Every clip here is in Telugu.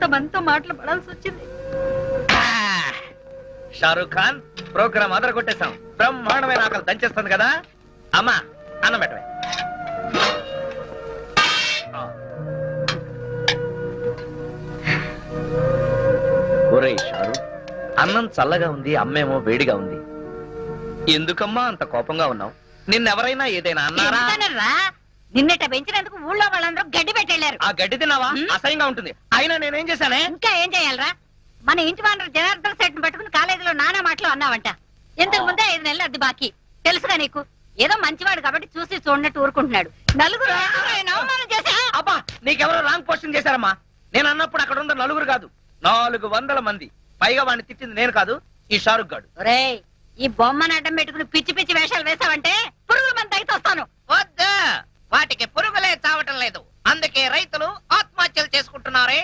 ఇంతమందితో మాటలు పడాల్సి వచ్చింది. షారూక్ ఖాన్ ప్రోగ్రామ్ అదర కొట్టేశాం. బ్రహ్మాండమైన ఆకలి దంచేస్తుంది కదా. అమ్మా అన్నం పెట్టవే. ఒరేయ్ షారూక్, అన్నం చల్లగా ఉంది, అమ్మేమో వేడిగా ఉంది. ఎందుకమ్మా అంత కోపంగా ఉన్నావు? నిన్నెవరైనా ఏదైనా అన్నారా? నిన్నట పెంచినందుకు ఊళ్ళో వాళ్ళందరూ గడ్డి పెట్టెళ్ళారు. ఆ గడ్డి తిన్నావా? అసహ్యంగా ఉంటుంది. అయినా నేనేం చేశానే? ఇంకా ఏం చేయాలరా? మన ఇంటి వానరు జనార్దన్ సెట్ పట్టుకుని కాలేజీలో నానా మాటలు అన్నావంట. ఇంతకు ముందే 5 నెలలు అది బాకీ. తెలుసుగా నీకు? ఏదో మంచివాడు కాబట్టి చూసి చూడనట్టు ఊరుకుంటున్నాడు. నలుగురు అవమానం చేశా. అబ్బా, నీకెవరో రాంగ్ పోస్టింగ్ చేశారమ్మా. నేను అన్నప్పుడు అక్కడ ఉన్న నలుగురు కాదు, 400 మంది. పైగా వాడిని తిట్టింది నేను కాదు, ఈ షారుఖ్ గాడు. ఒరేయ్, ఈ బొమ్మను అడ్డం పెట్టుకుని పిచ్చి పిచ్చి వేషాలు వేసావంటే పురుగుల మంది తగ్గితొస్తాను. వద్దు, వాటికి పురుగులే చావటం లేదు. అందుకే రైతులు ఆత్మహత్యలు చేసుకుంటున్నారే.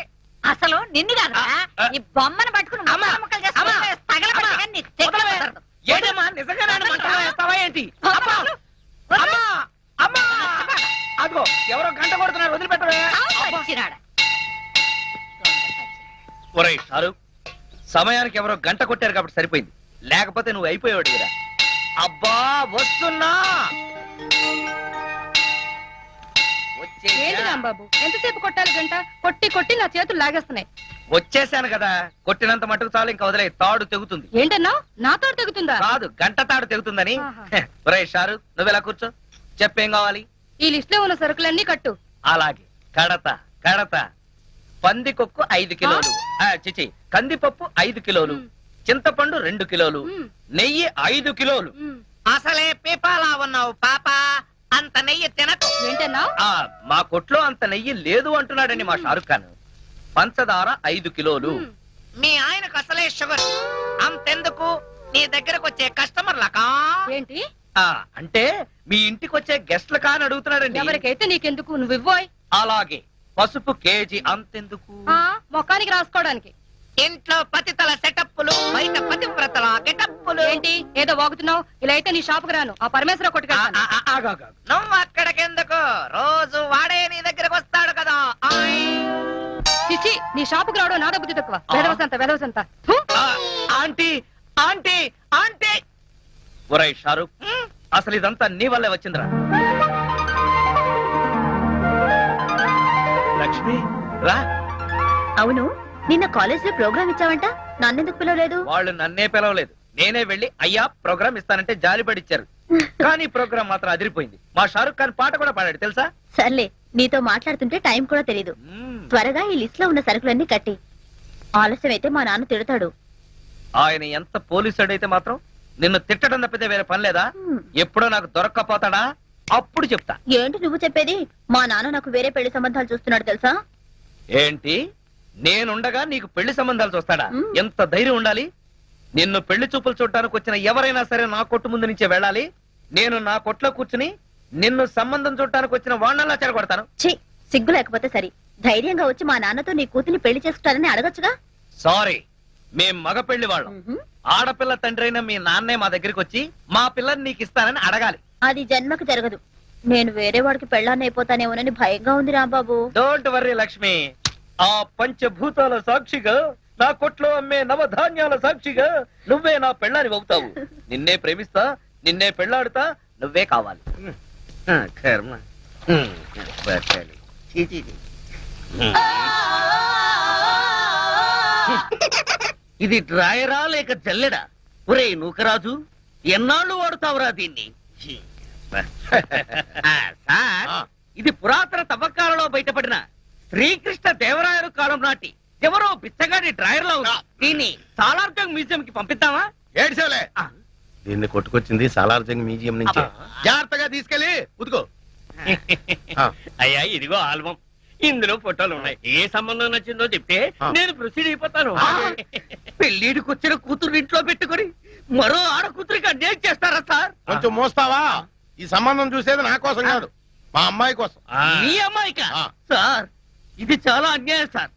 అసలు నిన్ను కాదురా, ఈ బొమ్మను పట్టుకుని ముక్కలు చేసుకుంటే తగలబెట్టగా నీ తెగ కుదరదు. ఏంటమ్మా, నిజంగానే మంటలో వేస్తావా ఏంటి? అబ్బా, అమ్మా, అమ్మా, అదిగో ఎవరో గంట కొడుతున్నారు, వదిలిపెట్టవే. వచ్చినాడా? ఒరేయ్ షారుఖ్, సమయానికి ఎవరో గంట కొట్టారు కాబట్టి సరిపోయింది, లేకపోతే నువ్వు అయిపోయాడు కదా. అబ్బా వస్తున్నా. ఏంటి రాంబాబు, ఎంతసేపు కొట్టాలి గంట? కొట్టి కొట్టి నా చేతులు లాగేస్తున్నాయి. వచ్చేసాను కదా, కొట్టినంత మటుకు చాలు, ఇంకా వదిలే. తాడు తెగుతుంది. ఏంటన్నా, నా తాడు తెగుతుందా? కాదు, గంట తాడు తెగుతుందని. ఆహా. ఒరేయ్ షారుఖ్, నువ్వెలా కూర్చో, చెప్పేం కావాలి? ఈ లిస్ట్ లో ఉన్న సరుకులన్నీ కట్టు. అలాగే. కడత పందికొక్కు 5 కిలోలు, చిచి కందిపప్పు 5 కిలోలు, చింతపండు 2 కిలోలు, నెయ్యి 5 కిలోలు. అసలే పీపాలా ఉన్నావు పాప, అంత నెయ్యి తినకు. ఏంటన్నా? మా కొట్లో అంత నెయ్యి లేదు అంటున్నాడండి మా షారుఖ్ ఖాన్. పంచదార 5 కిలోలు. మీ ఆయనకు అసలే షుగర్. అంతెందుకు, నీ దగ్గరకు వచ్చే కస్టమర్లకా? ఏంటి అంటే మీ ఇంటికి వచ్చే గెస్ట్ల కాని అడుగుతున్నాడండి. ఎవరికైతే నీకెందుకు, నువ్వు ఇవ్వోయ్. అలాగే. పసుపు కేజీ అంతెందుకు? మొక్కానికి రాసుకోవడానికి. ఇంట్లో పతితల సెటప్పులు, బయట పతివ్రతల గెటప్పులు. ఏంటి ఏదో వాగుతున్నావు? ఇలా అయితే నీ షాపుకి రాను, ఆ పరమేశ్వర కొట్టుకెళ్తాను. నువ్వు అక్కడికెందుకు, రోజు వాడే నీ దగ్గరకు వస్తాడు కదా. చిచ్చి, నీ షాపుకి రావడం నా బుద్ధి తక్కువ. వెదవసంత. Aunty aunty aunty. ఒరేయ్ షారుఖ్, అసలు ఇదంతా నీ వల్లే వచ్చిందిరా. లక్ష్మి రా. అవును, నిన్న కాలేజ్ లో ప్రోగ్రామ్ ఇచ్చావంట, నన్నెందుకు పిలవలేదు? వాళ్ళు నన్నే పిలవలేదు, నేనే వెళ్లి అయ్యా ప్రోగ్రామ్ ఇస్తానంటే జాలిపడిచ్చారు. కానీ ప్రోగ్రామ్ మాత్రం అదిరిపోయింది. మా షారుఖ్ ఖాన్ పాట కూడా పాడాడు తెలుసా? సర్లే, నీతో మాట్లాడుతుంటే టైం కూడా తెలీదు. త్వరగా ఈ లిస్ట్ లో ఉన్న సరుకులన్నీ కట్టి. ఆలస్యం అయితే మా నాన్న తిడతాడు. ఆయన ఎంత పోలీసుడైతే మాత్రం నిన్ను తిట్టడం తప్పితే వేరే పని లేదా? ఎప్పుడో నాకు దొరక్కపోతాడా? అప్పుడు చెప్తా. ఏంటి నువ్వు చెప్పేది? మా నాన్న నాకు వేరే పెళ్లి సంబంధాలు చూస్తున్నాడు తెలుసా? ఏంటి, నేనుండగా నీకు పెళ్లి సంబంధాలు చూస్తాడా? ఎంత ధైర్యం ఉండాలి? నిన్ను పెళ్లి చూపులు చూడటానికి వచ్చిన ఎవరైనా సరే నా కొట్టు ముందు నుంచే వెళ్ళాలి. నేను నా కొట్లో కూర్చుని నిన్ను సంబంధం చూడటానికి వచ్చిన వాళ్ళలా చెడగొడతాను. సిగ్గు లేకపోతే సరి, ధైర్యంగా వచ్చి మా నాన్నతో నీ కూతుని పెళ్లి చేసుకుంటారని అడగచ్చుగా. సారీ, మేం మగ పెళ్లి వాళ్ళం. ఆడపిల్ల తండ్రి అయిన మీ నాన్నే మా దగ్గరికి వచ్చి మా పిల్లని నీకు ఇస్తానని అడగాలి. అది జన్మకు జరగదు. నేను వేరే వాడికి పెళ్ళాన్ని అయిపోతానేమోనని భయంగా ఉంది రాంబాబు. డోంట్ వర్రీ లక్ష్మి, ఆ పంచభూతాల సాక్షిగా, నా కొట్లో అమ్మే నవధాన్యాల సాక్షిగా నువ్వే నా పెళ్ళాని అవుతావు. నిన్నే ప్రేమిస్తా, నిన్నే పెళ్ళాడుతా, నువ్వే కావాలి. కర్మ. ఇది డ్రాయరా లేక జల్లెడా? ఒరే నూకరాజు, ఎన్నాళ్ళు వాడుతావురా దీన్ని? సార్, ఇది పురాతన తవ్వకాలలో బయటపడిన శ్రీకృష్ణ దేవరాయలు కాలం నాటి ఎవరో బిచ్చగాడి డ్రాయర్ లో ఉంది. దీన్ని సాలార్జంగ్ మ్యూజియం కి పంపిద్దామా? ఏడ్చేలే, దీన్ని కొట్టుకొచ్చింది సాలార్జంగ్ మ్యూజియం నుంచి. జాగ్రత్తగా తీసుకెళ్ళి ఉతుకో. అయ్యా, ఇదిగో ఆల్బం, ఇందులో ఫోటోలు ఉన్నాయి. ఏ సంబంధం నచ్చిందో చెప్తే నేను ప్రొసీడ్ అయిపోతాను. పెళ్లిడికి వచ్చిన కూతురు ఇంట్లో పెట్టుకుని మరో ఆడ కూతురికి అన్యాయం చేస్తారా సార్? కొంచెం మోస్తావా? ఈ సంబంధం చూసేది నా కోసం కాదు, మా అమ్మాయి కోసం. మీ అమ్మాయికా? సార్, ఇది చాలా అన్యాయం సార్.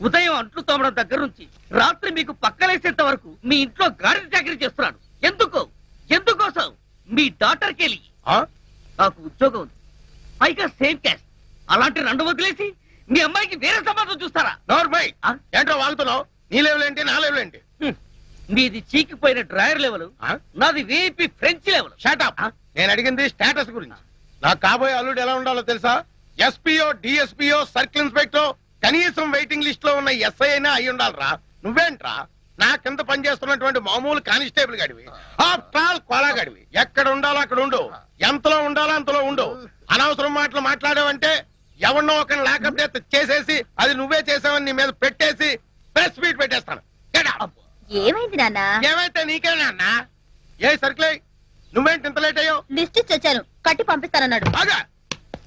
ఉదయం అంట్లు తోమడం దగ్గర నుంచి రాత్రి మీకు పక్కలేసేంత వరకు మీ ఇంట్లో గాడి చాకరీ చేస్తున్నాడు. ఎందుకోసం? మీ డాక్టర్కి వెళ్ళి నాకు ఉద్యోగం ఉంది, పైగా సేమ్ క్యాస్ట్. అలాంటి 2 వదిలేసి మీ అమ్మాయికి వేరే సంబంధం చూస్తారా? నోర్మై ఏంటో వాగుతున్నావు? నీ లెవెల్ ఏంటి, నా లెవెల్ ఏంటి? మీది చీకిపోయిన డ్రాయర్ లెవెల్, నాది వీపీ ఫ్రెంచ్ లెవెల్. షాటప్. నేను అడిగింది స్టేటస్ గురించి. నాకు కాబోయే అల్లుడు ఎలా ఉండాలో తెలుసా? ఎస్పీఓ, డిఎస్పీఓ, సర్కిల్ ఇన్స్పెక్టర్, కనీసం వెయిటింగ్ లిస్ట్ లో ఉన్న ఎస్ఐ అయినా అయి ఉండాలిరా. నువ్వేంట్రా నా కింద పనిచేస్తున్నటువంటి మామూలు కానిస్టేబుల్ గడివి, ఆఫ్టర్ ఆల్ కోలా గడివి. ఎక్కడ ఉండాలో అక్కడ ఉండు, ఎంతలో ఉండాలో అంతలో ఉండు. అనవసరం మాటలు మాట్లాడావంటే ఎవరినో ఒకరిని లాకప్ డెత్ చేసేసి అది నువ్వే చేసావని నీ మీద పెట్టేసి ప్రెస్ మీట్ పెట్టేస్తాను. Get out. ఏమైంది నాన్న? ఏమైతే నీకేనా అన్నా? ఏ సర్కిల్ నువ్వేంటి ఇంత లేట్ అయ్యావు? లిస్ట్ ఇచ్చి వచ్చాను, కట్టి పంపిస్తానన్నాడు. బాగా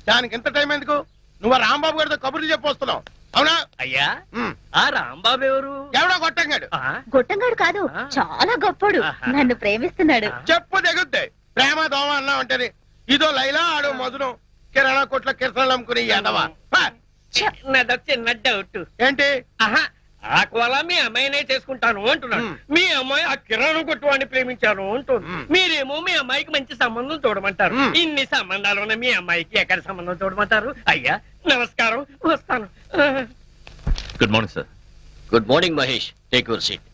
దానికి ఇంత టైం ఎందుకు? నువ్వు రాంబాబు గారితో కబుర్లు చెప్పొస్తున్నావు అవునా? అయ్యా ఉమ్. ఆ రాంబాబు ఎవరు? ఎవడో కొట్టంగాడు. ఆ? గొట్టంగాడు కాదు, చాలా గొప్పడు. నన్ను ప్రేమిస్తున్నాడు. చెప్పు దిగుద్ది. ప్రేమ దోమ అన్నా ఉంటది. ఇదో లైలా, ఆడో మధురం. కిరాణా కొట్ల కిరసనాలు అమ్ముకుని ఎదవా. నాదో చిన్న డౌట్. ఏంటి? ఆహా, ఆ కోలా మీ అమ్మాయినే చేసుకుంటాను అంటున్నాడు. మీ అమ్మాయి ఆ కిరాణం కొట్టు వాడిని ప్రేమించాను అంటుంది. మీరేమో మీ అమ్మాయికి మంచి సంబంధం చూడమంటారు. ఇన్ని సంబంధాలు ఉన్న మీ అమ్మాయికి ఎక్కడ సంబంధం చూడమంటారు? అయ్యా నమస్కారం, వస్తాను. Good morning sir. Good morning Mahesh, take your seat.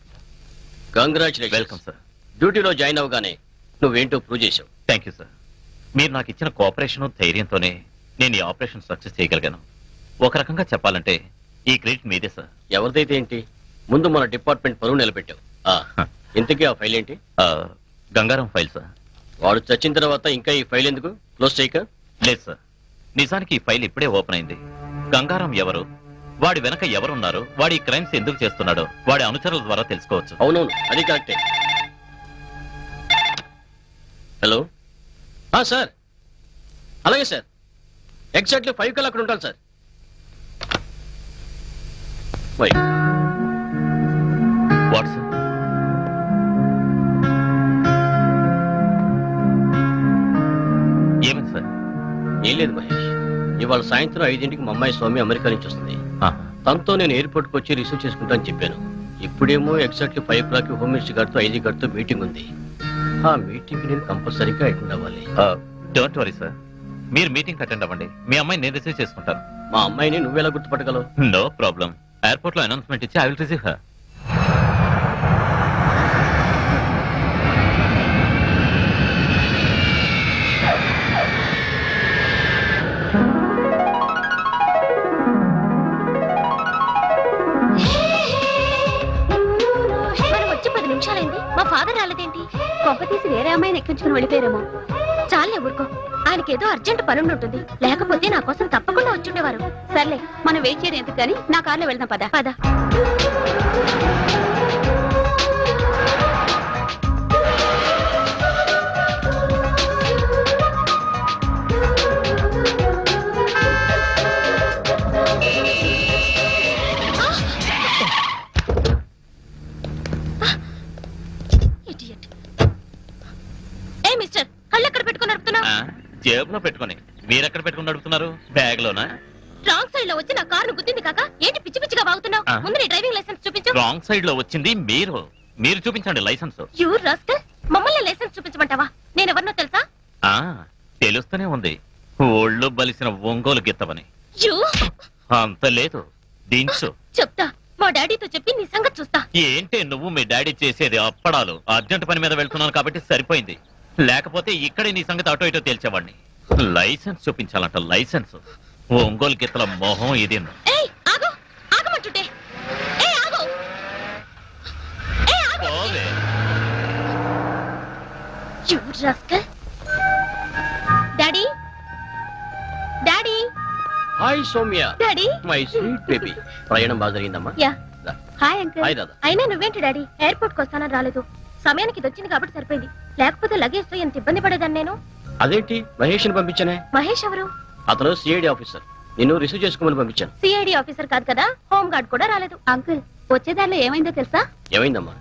Congratulation. Welcome sir. డ్యూటీలో జాయిన్ అవగానే నువ్వేంటో ప్రూవ్ చేసావు. Thank you sir. మీరు నాకు ఇచ్చిన కోఆపరేషన్ ధైర్యంతోనే నేను ఈ ఆపరేషన్ సక్సెస్ చేయగలిగాను. ఒక రకంగా చెప్పాలంటే ఈ క్రెడిట్ మీదే సార్. ఎవరిదైతే ఏంటి, ముందు మన డిపార్ట్మెంట్ పరువు నిలబెట్టావు. ఇంతకీ ఆ ఫైల్ ఏంటి? Gangaram file sir. వాడు చచ్చిన తర్వాత ఇంకా ఈ ఫైల్ ఎందుకు క్లోజ్ చేయక? లేదు సార్, నిజానికి ఈ ఫైల్ ఇప్పుడే ఓపెన్ అయింది. గంగారం ఎవరు, వాడి వెనక ఎవరున్నారు, వాడి క్రైమ్స్ ఎందుకు చేస్తున్నాడో వాడి అనుచరుల ద్వారా తెలుసుకోవచ్చు. అవునవును, అది కరెక్టే. Hello sir. అలాగే సార్, ఎగ్జాక్ట్లీ 5 కల్లా అక్కడ ఉంటాను సార్. What sir? ఏమైంది సార్? ఏం లేదు మహేష్, ఇవాళ సాయంత్రం 5ంటికి మా అమ్మాయి స్వామి అమెరికా నుంచి వస్తుంది. తనతో నేను ఎయిర్పోర్ట్ కి వచ్చి రిసీవ్ చేసుకుంటానని చెప్పాను. ఇప్పుడేమో ఎగ్జాక్ట్లీ 5 o'clock హోమ్ మినిస్టర్ గారితో ఐజీ గారితో మీటింగ్ ఉంది. ఆ మీటింగ్ నేను కంపల్సరీగా అటెండ్ అవ్వాలి. డోంట్ వరీ సార్, మీరు మీటింగ్ అటెండ్ అవ్వండి. మీ అమ్మాయి నేను రిసీవ్ చేసుకుంటాను. మా అమ్మాయిని నువ్వెలా గుర్తుపట్టగలవు? No problem. ఎయిర్పోర్ట్ లో అనౌన్స్మెంట్ ఇచ్చి ఐ విల్ రిసీవ్ హర్. మనం వచ్చి 10 నిమిషాలైంది, మా ఫాదర్ రాలేదేంటి? కొంప తీసి వేరే అమ్మాయిని ఎక్కించుకుని వెళ్ళిపోయారేమో. చాలే ఊరుకో, ఆయనకి ఏదో అర్జెంట్ పనుండి ఉంటుంది. లేకపోతే నా కోసం తప్పకుండా వచ్చుండేవారు. సర్లే, మనం వెయిట్ చేయడం ఎందుకు కానీ నా కార్లో వెళ్దాం. పద పద. ఏ మిస్టర్, కళ్ళు ఎక్కడ పెట్టుకుని నడుపుతున్నావు? జేబులో పెట్టుకొని. మీరెక్కడ పెట్టుకుని నడుపుతున్నారు? బ్యాగ్ లోనా? రాంగ్ సైడ్ లో వచ్చి నా కారును గుద్దింది కాక ఏంటి పిచ్చి పిచ్చిగా బాగుతున్నావు? ముందు నీ డ్రైవింగ్ లైసెన్స్ చూపించు. రాంగ్ సైడ్ లో వచ్చింది మీరు. మీరు చూపించండి లైసెన్స్. యూ రాస్కల్, మమ్మల్ని లైసెన్స్ చూపించమంటావా? నేను ఎవరినో తెలుసా? తెలుస్తూనే ఉంది, ఒళ్ళు బలిసిన ఒంగోలు గిత్తవని. యూ అంత లేదు, దించు. చెప్తా, మా డాడీతో చెప్పి నీ సంగతి చూస్తా. ఏంటి నువ్వు మీ డాడీ చేసేది? అప్పడాలు. అర్జెంట్ పని మీద వెళ్తున్నాను కాబట్టి సరిపోయింది, లేకపోతే ఇక్కడే నీ సంగతి అటో ఇటో తేల్చేవాడిని. లైసెన్స్ చూపించాలంట, లైసెన్స్. ఒంగోలు గిత్తల మొహం ఇది. ఏయ్ ఆగు, ఆగమంటుంటే. ఏయ్ ఆగు, ఏయ్ ఆగు. పోవే. You rascal. Daddy, daddy, hi Soumya, daddy. My sweet baby. ప్రయాణం బాగా జరిగిందమ్మా? యా. Hi uncle. హాయ్ దాదా. అయినా నువ్వేంటి డాడీ ఎయిర్పోర్ట్ కి వస్తానని రాలేదు? సమయానికి ఇది వచ్చింది కాబట్టి సరిపోయింది, లేకపోతే లగేజ్ తో ఎంత ఇబ్బంది పడేదాన్ని నేను. అదేంటి, మహేష్ ని పంపించానే? మహేష్ ఎవరు? అతను సిఐడి ఆఫీసర్. నిన్ను రిసీవ్ చేసుకోమని పంపించాను. సిఐడి ఆఫీసర్ కాదు కదా, హోమ్ గార్డ్ కూడా రాలేదు. అంకుల్, వచ్చేదారిలో ఏమైందో తెలుసా? ఏమైందమ్మా?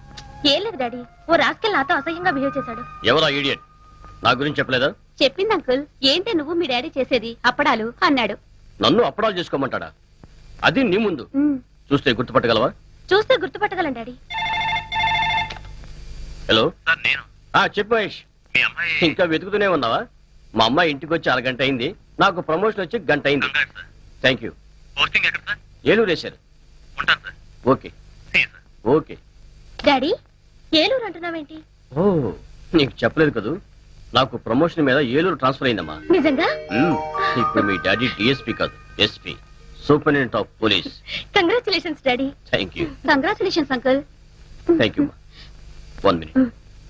ఏం లేదు డాడీ, ఓ రాస్కెల్ నాతో అసహ్యంగా బిహేవ్ చేశాడు. ఎవరా ఈడియట్? నా గురించి చెప్పలేదా? చెప్పింది అంకుల్. ఏంటే నువ్వు మీ డాడీ చేసేది అప్పడాలు అన్నాడు. నన్ను అప్పడాలు చేసుకోమంటాడా? అది నీ ముందు చూస్తే గుర్తుపట్టగలవా? చూస్తే గుర్తుపట్టగలను డాడీ. హలో, నేను. చెప్పు మహేష్. మీ అమ్మాయి ఇంకా వెతుకుతూనే ఉన్నావా? మా అమ్మాయి ఇంటికి వచ్చి 1/2 గంట అయింది. నాకు ప్రమోషన్ వచ్చి 1 గంట అయింది. Thank you. పోస్టింగ్ ఎక్కడ సార్? ఏలూరు వేశారు. ఉంటాను sir. Okay okay. Daddy Eluru అంటున్నావేంటి? ఓ నీకు చెప్పలేదు కదూ, నాకు ప్రమోషన్ మీద ఏలూరు ట్రాన్స్ఫర్ అయిందమ్మా. నిజంగా? ఇప్పుడు మీ డాడీ డిఎస్పీ కాదు, SP, superintendent of police. Congratulations daddy. Thank you. Congratulations uncle. Thank you. 1 minute.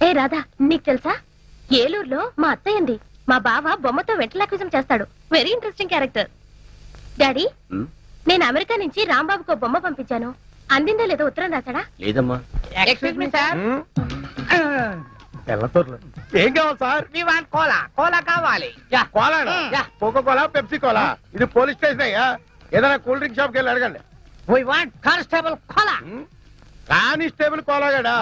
ఏ రాధా, నీకు తెలుసా ఏలూరులో మా అత్తయ్య ఉంది. మా బావ బొమ్మతో వెంటలాక్విజం చేస్తాడు. Very interesting character. డాడీ నేను అమెరికా నుంచి రాంబాబుకు బొమ్మ పంపించాను. అందిందో లేదో ఉత్తరం రాశాడా? లేదమ్మా. ఎక్స్క్యూజ్ మీ సార్, తెల్లతోర్లు ఏం కావాలి sir? We want cola. Cola కావాలి. Cola, Coca Cola, Pepsi cola. ఇది పోలీస్ స్టేషన్ అయ్యా, ఏదైనా కూల్ డ్రింక్ షాప్కి వెళ్ళి అడగండి. We want constable cola. Constable కోలాగాడా?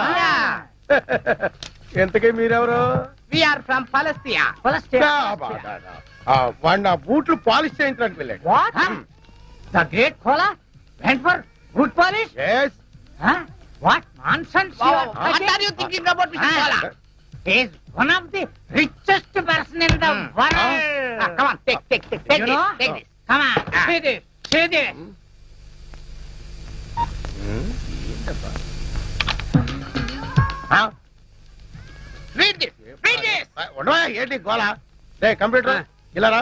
ఎంతకీ మీరెవరు? We are from Palestine. వాడు నా బూట్లు పాలిష్ చేయించడానికి వెళ్ళాడు. What? The great cola went for good polish? Yes. What nonsense you are talking? What are you thinking about Mr. Kola? He is one of the richest person in the world. Come on, take this. Take this. Come on, see this. See this. Read this. Read this. ఉండవా ఏంటి గోలా? రే కంప్యూటర్ ఇలా రా.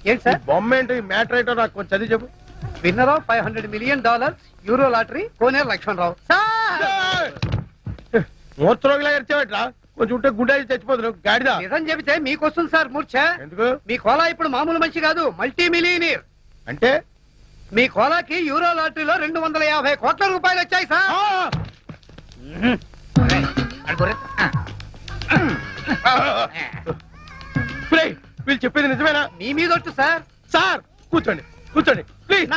ఏంటి సార్? ఈ బొమ్మ ఏంటి, మ్యాటర్ ఏంటో నాకు కొంచెం చదివి చెప్పు. Winner of $500 million euro lottery Koneru Lakshmanarao. మూర్చరోగిలా ఎరిచేవట్రా, కొంచెం ఉంటే గుండె చచ్చిపోతున్నావు గాడిదా. నిజం చెబితే మీకు వస్తుంది సార్ మూర్ఛ. ఎందుకు? మీ కోలా ఇప్పుడు మామూలు మనిషి కాదు, మల్టీ మిలియనీర్. అంటే మీ కోలాకి యూరో లాటరీలో 250 కోట్ల రూపాయలు వచ్చాయి సార్. వీళ్ళు చెప్పేది నిజమేనా? మీ మీద ఒట్టు సార్. సార్ కూర్చోండి కూర్చోండి ప్లీజ్.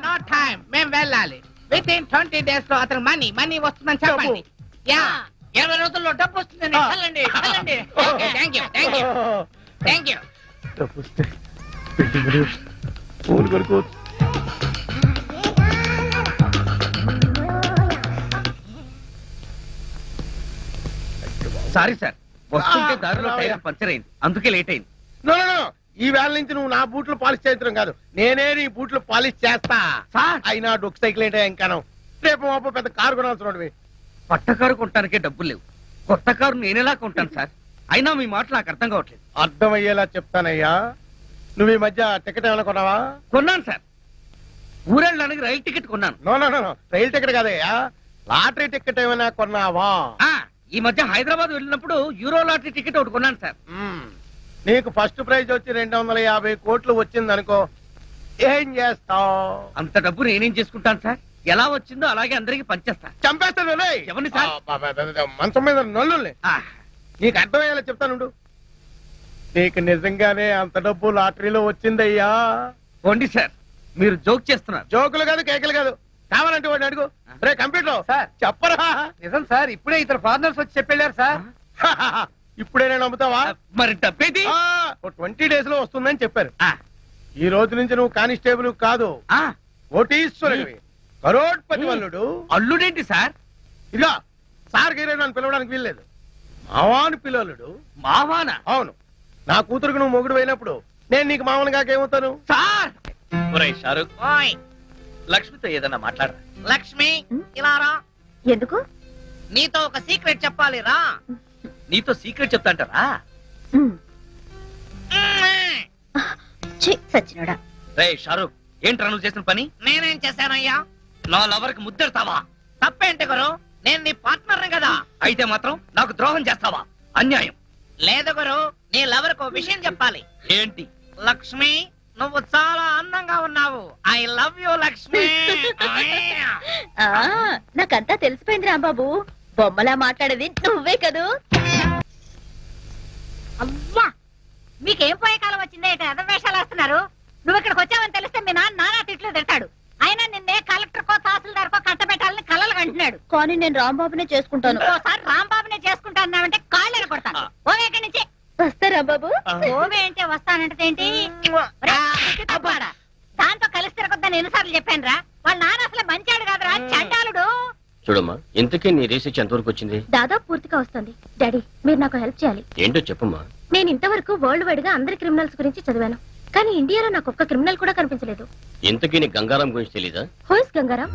No time. మేము వెళ్ళాలి. Within 20 days లో అతను మనీ వస్తుందని చెప్పండి. యా, 20 రోజుల్లో డబ్బు వస్తుందని చల్లండి. Thank you. డబ్బుస్తే పెట్టుబడి ఫోన్ కొనుక్కోవచ్చు. సారీ సార్, వస్తుంటే దారిలో టైర్ పంచర్ అయింది, అందుకే లేట్ అయింది. నో నో నో, ఈ వేళ నుంచి నువ్వు నా బూట్లు పాలిష్ చేయించడం కాదు, నేనే నీ బూట్లు పాలిష్ చేస్తా. సార్ అయినా డొక్ సైకిల్ ఏంటో ఇంకాను. రేపు మాపు పెద్ద కారు కొనాల్సిన పట్ట కారు కొనడానికే డబ్బులు లేవు, కొత్త కారు నేనెలా కొంటాను సార్? అయినా మీ మాటలు నాకు అర్థం కావట్లేదు. అర్థమయ్యేలా చెప్తానయ్యా. నువ్వు ఈ మధ్య టికెట్ ఏమైనా కొన్నావా? కొన్నాను సార్, ఊరెళ్ళడానికి రైలు టికెట్ కొన్నాను. నో నో నో, రైలు టికెట్ కాదయ్యా, లాటరీ టికెట్ ఏమైనా కొన్నావా? ఈ మధ్య హైదరాబాద్ వెళ్ళినప్పుడు యూరో లాటరీ టికెట్ ఒకటి కొన్నాను సార్. నీకు ఫస్ట్ ప్రైజ్ వచ్చి 250 కోట్లు వచ్చింది అనుకో, ఏం చేస్తావు? అంత డబ్బు నేనేం చేసుకుంటాను సార్? ఎలా వచ్చిందో అలాగే అందరికి పంచేస్తా. చంపేస్తాను. ఎవరిని సార్? మంచం మీద నల్లుల్ని. నీకు అర్థమయ్యేలా చెప్తానుండు. నీకు నిజంగానే అంత డబ్బు లాటరీలో వచ్చిందయ్యా. పోండి సార్, మీరు జోక్ చేస్తున్నారు. జోకులు కాదు, కేకలు కాదు. కావాలంటే వాడిని అడుగు. రే కంప్యూటర్ సార్ చెప్పరా. నిజం సార్, ఇప్పుడే ఇతర ఫారినర్స్ వచ్చి చెప్పెళ్ళారు సార్. ఇప్పుడే నేను నమ్ముతావా? మరి డబ్బేది? 20 days లో వస్తుందని చెప్పారు. ఈ రోజు నుంచి నువ్వు కానిస్టేబుల్ కాదు, కోటీశ్వరుడివి, కరోడ్పతి వల్లుడు. అల్లుడేంటి సార్? ఇదిగా సార్ గీరే నన్ను పిలవడానికి వీల్లేదు, మావాను పిల్లలుడు. మావానా? అవును, నా కూతురుకు నువ్వు మొగుడు అయినప్పుడు నేను నీకు మామూలుగా ఏమవుతాను? సార్ ఒరేయ్ షారుఖ్, ఓయ్ లక్ష్మితో ఏదన్నా మాట్లాడరా. లక్ష్మి, ఇలా రా. ఎందుకు? నీతో ఒక సీక్రెట్ చెప్పాలి, రా. నీతో సీక్రెట్ చెప్తాంటారా? సచ్చినోడా. రే షారుఖ్, ఏంట్రా నువ్వు చేసిన పని? నేనేం చేశానయ్యా? నా లవర్ కి ముద్దెడతావా? తప్పేంటి గురు, నేను నీ పార్ట్నర్ కదా. అయితే మాత్రం నాకు ద్రోహం చేస్తావా? అన్యాయం. లేదు గురు, నీ లవర్ కు విషయం చెప్పాలి. ఏంటి? లక్ష్మి, నువ్వు చాలా అందంగా ఉన్నావు. I love you Lakshmi. నాకంతా తెలిసిపోయింది రాంబాబు, బొమ్మలా మాట్లాడేది నువ్వే కదూ. అవ్వా, మీకేం పోయే కాలం వచ్చిందే, ఎదవేషాలు వేస్తున్నారు. నువ్వు ఇక్కడికి వచ్చావని తెలిస్తే మీ నాన్న తిట్లు తిడతాడు. అయినా నిన్నే కలెక్టర్ కో తహసీల్దార్ కో కట్టబెట్టాలని కలలు అంటున్నాడు. కానీ నేను రాంబాబునే చేసుకుంటాను. ఒకసారి రాంబాబునే చేసుకుంటానంటే కాళ్ళని కొడతాను. ఓవే ఇక్కడి నుంచి. వస్తా రాంబాబు. ఓవే అంటే వస్తానంటే ఏంటి? దాంతో కలిసి తిరగొద్దని ఎన్నిసార్లు చెప్పాను రా. వాళ్ళ నాన్న అసలు మంచాడు కాదురా, చండాలుడు. చూడమ్మా, ఇంతకీ నీ రీసెర్చ్ ఎంతవరకు వచ్చింది? దాదాపు పూర్తిగా వస్తుంది. డాడీ, మీరు నాకు హెల్ప్ చేయాలి. ఏంటో చెప్పమ్మా. నేను ఇంతవరకు వరల్డ్ వైడ్ గా అందరి క్రిమినల్స్ గురించి చదివాను. కానీ ఇండియాలో నాకు ఒక్క క్రిమినల్ కూడా కనిపించలేదు. ఇంతకీ నీ గంగారాం గురించి తెలీదా? Who is Gangaram?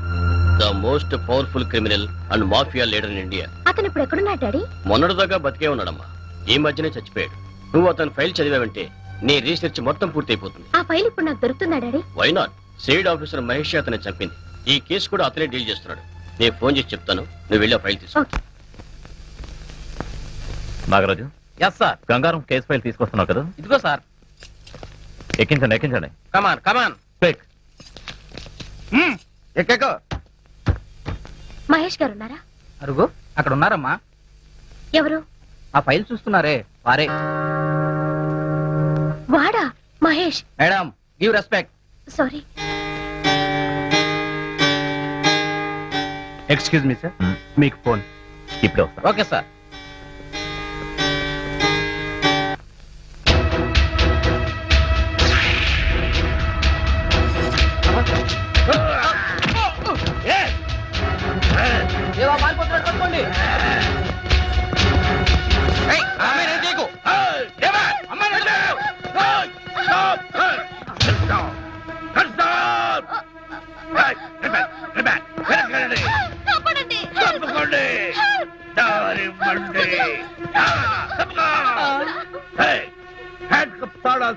The most powerful criminal and mafia leader in India. అతను ఇప్పుడు ఎక్కడున్నాడు డాడీ? మొన్నటిదాకా బతికే ఉన్నాడమ్మా, ఈ మధ్యనే చచ్చిపోయాడు. నువ్వు అతని ఫైల్ చదివావంటే నీ రీసెర్చ్ మొత్తం పూర్తయిపోతుంది. ఆ ఫైల్ ఇప్పుడు నాకు దొరుకుతుందా daddy? Why not? CID officer Mahesh అతన్ని చంపింది. ఈ కేసు కూడా అతనే డీల్ చేస్తున్నాడు. నేను ఫోన్ చేసి చెప్తాను, నువ్వు వెళ్ళి ఆ ఫైల్ తీసుకో. Okay. Nagaraju, yes sir. Gangaram case file తీసుకొస్తున్నావు కదా? ఇదిగో సార్. ఎక్కించండి ఎక్కించండి. Come on come on. క్విక్. ఎక్కకో. మహేష్ గారు ఉన్నారా? అరుగు అక్కడ ఉన్నారమ్మా. ఎవరు? ఆ ఫైల్ చూస్తున్నారే వారే. వాడా Mahesh? Madam give respect. Sorry. Excuse me sir, Hmm. మీకు ఫోన్. ఇప్పుడే వస్తా. Okay sir.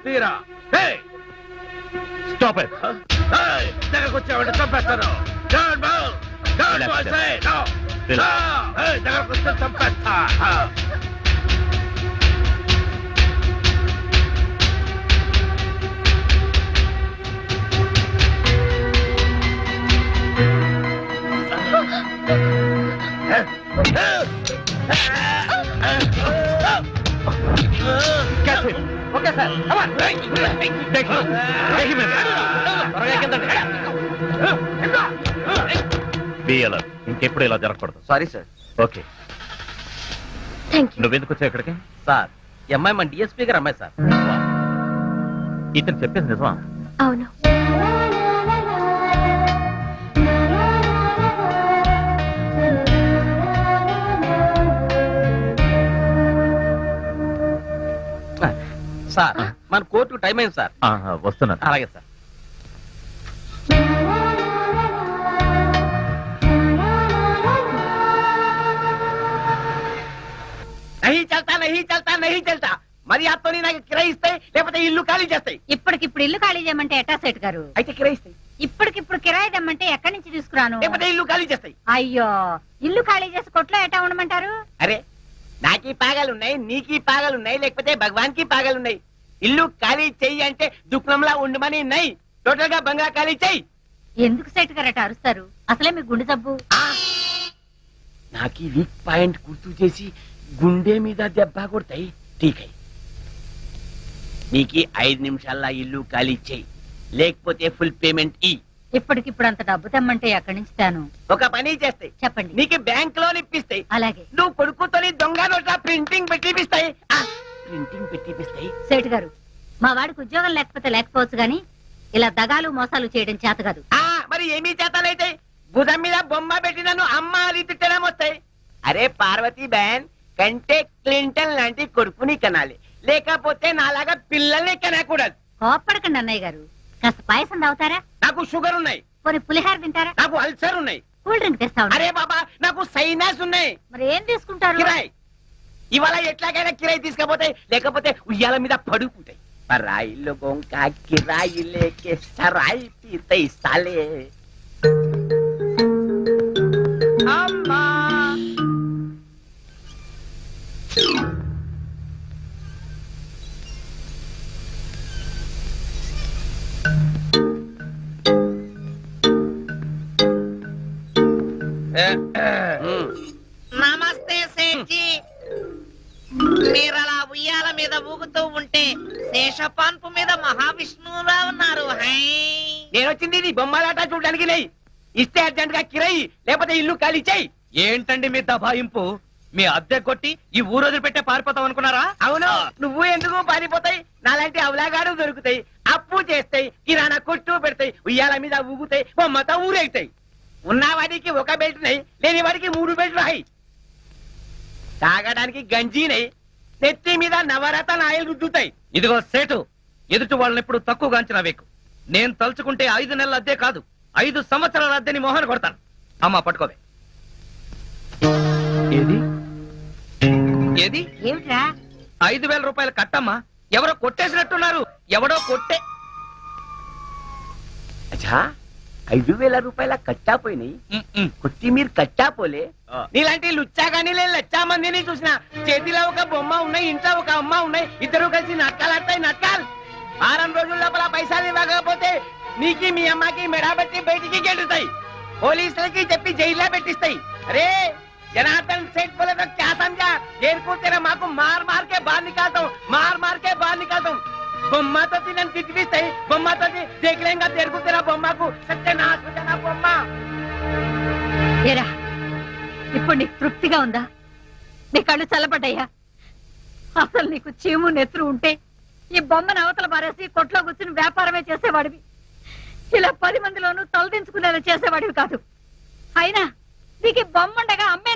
తీరా స్టాప్ ఇట్. దగ్గరకు వచ్చావంటే చంపేస్తాను. దగ్గరకు వస్తే చంపేస్తా. Okay sir. ఇంకెప్పుడు ఇలా జరగకూడదు. Sorry sir. Okay, thank you. నువ్వెందుకు వచ్చావు ఇక్కడికి? సార్, ఈ అమ్మాయి మన డిఎస్పీ గారు అమ్మాయి సార్. ఇతను చెప్పేది నిజమా? అవును. సార్, మన కోర్టుకు టైం అయింది సార్. వస్తున్నాను. అలాగే సార్. నహీ చల్తా మరి అతని నాకు కిరాయిస్తాయి, లేకపోతే ఇల్లు ఖాళీ చేస్తాయి. ఇప్పటికిప్పుడు ఇల్లు ఖాళీ చేయమంటే ఎట్టా సెట్ గారు? అయితే కిరాయిస్తాయి, ఇప్పటికిప్పుడు కిరాయి తెమ్మంటే ఎక్కడి నుంచి తీసుకురాను? లేకపోతే ఇల్లు ఖాళీ చేస్తాయి. అయ్యో, ఇల్లు ఖాళీ చేసి కొట్లో ఎట్టా ఉండమంటారు? అరే, నాకీ పాగాలున్నాయి, నీకీ పాగాలున్నాయి, లేకపోతే భగవాన్ కి పాగాలున్నాయి. ఇల్లు ఖాళీ చెయ్యి అంటే దుఃఖంలా ఉండమని నై. టోటల్ గా బంగ్లా ఖాళీ చెయ్యి. ఎందుకు సెట్ గారు అట్ట అరుస్తారు? అసలే మీకు గుండె జబ్బు. నాకీ వీక్ పాయింట్ గుర్తు చేసి గుండె మీద దెబ్బ కొడతాయి. ఠీకై, నీకి 5 నిమిషాల్లో ఇల్లు ఖాళీ చెయ్యి, లేకపోతే ఫుల్ పేమెంట్ ఈ. ఇప్పటికిప్పుడు అంత డబ్బు తెమ్మంటే ఎక్కడి నుంచి తాను? ఒక పని చేస్తాయి, చెప్పండి. నీకు బ్యాంక్ లోన్ ఇప్పిస్తాయి. అలాగే. నువ్వు కొడుకుతోని దొంగ నోట్ల ప్రింటింగ్ పెట్టిపిస్తాయి. ప్రింటింగ్ పెట్టిపిస్తాయి. సేటు గారు, మా వాడికి ఉద్యోగం లేకపోతే లేకపోవచ్చు గాని ఇలా దగాలు మోసాలు చేయడం చేత కాదు. మరి ఏమీ చేతనైతే భుజం మీద బొమ్మ పెట్టి నన్ను అమ్మ అని తిట్టడం వస్తాయి. అరే పార్వతీ బ్యాన్ కంటే క్లింటన్ లాంటి కొడుకుని కనాలి, లేకపోతే నాలాగా పిల్లల్ని కనకూడదు. కోప్పడకండి అన్నయ్య గారు, కాస్త పాయసం తాగుతారా? నాకు షుగర్ ఉన్నాయి. కొన్ని పులిహార తింటారా? నాకు అల్సర్ ఉన్నాయి. కూల్ డ్రింక్ తెస్తా ఉండు. అరే బాబా, నాకు సైనస్ ఉన్నాయి. మరి ఏం తీసుకుంటారు? కిరాయి. ఇవాళ ఎట్లాగైనా కిరాయి తీసుకపోతాయి, లేకపోతే ఉయ్యాల మీద పడుకుంటాయి. పరాయి లోగోं का किराई लेके सराय पीते साले. అమ్మా నమస్తే సేఠ్జీ. మీరలా ఉయ్యాల మీద ఊగుతూ ఉంటే శేషపాన్పు మీద మహావిష్ణువులా ఉన్నారు. హై, నేను వచ్చింది నీ బొమ్మలాట చూడడానికి లే. ఇస్తే అర్జెంట్ గా కిరాయి, లేకపోతే ఇల్లు ఖాళీ చెయ్యి. ఏంటండి మీ దబాయింపు? మీ అద్దె కొట్టి ఈ ఊరోజు పెట్టే పారిపోతాం అనుకున్నారా? అవును, నువ్వు ఎందుకు పారిపోతాయి? నాలాంటి అవలాగాడు దొరుకుతాయి, అప్పు చేస్తాయి, కిరాణా కొట్టు పెడతాయి, ఉయ్యాల మీద ఊగుతాయి, బొమ్మతో ఊరేగుతాయి. ఉన్నవాడికి ఒక బెల్ట్ నై, లేని వాడికి 3 బెల్ట్లు హై. తాగడానికి గంజి నై, నెత్తి మీద నవరత్న ఆయిల్ రుద్దుతాయి. ఇదిగో సేటు, ఎదుటి వాళ్ళని ఎప్పుడు తక్కువగా అంచనా వేకు. నేను తలుచుకుంటే 5 నెలల అద్దె కాదు 5 సంవత్సరాల అద్దెని మోహన్ కొడతాను. అమ్మా పట్టుకోవే. ఏది ఏది ఏమిట్రా 5,000 రూపాయలు కట్టమ్మా. ఎవరో కొట్టేసినట్టున్నారు. ఎవడో కొట్టే 5,000 రూపాయల కట్టా పోయినాయి. కొత్తిమీర కట్టా పోలే. నీలాంటి లుచ్చా కానీ లచ్చా మందిని చూసిన. చేతిలో ఒక బొమ్మ ఉన్నాయి, ఇంట్లో ఒక అమ్మ ఉన్నాయి. ఇద్దరు కలిసి నాటకాలు నాటకాలు. 6 రోజుల లోపల పైసలు ఇవ్వకపోతే నీకి మీ అమ్మకి మెడబెట్టి బయటికి గెలుతాయి. పోలీసులకి చెప్పి జైల్లో పెట్టిస్తాయి. అరే జనార్దన్ सेठ बोले तो क्या समझा? देर को तेरा माँ को मार मार के बाहर निकालता हूँ, मार मार के बाहर निकालता हूँ. बम्मा तो तीन तिटविस्ताई, बम्मा तो देख लेंगा तेरे को तेरा बम्मा को सत्यानाश हो जाना बम्मा. ఏరా ఇప్పుడు నీకు తృప్తిగా ఉందా? నీ కళ్ళు చల్లబడ్డాయా? అసలు నీకు చీము నెత్తురు ఉంటే ఈ బొమ్మను అవతల పారేసి కొట్లో కూర్చుని వ్యాపారమే చేసేవాడివి. ఇలా 10 మందిలోనూ తలదించుకునేలా చేసేవాడివి కాదు. అయినా నీకు బొమ్మ ఉండగా అమ్మేందుకు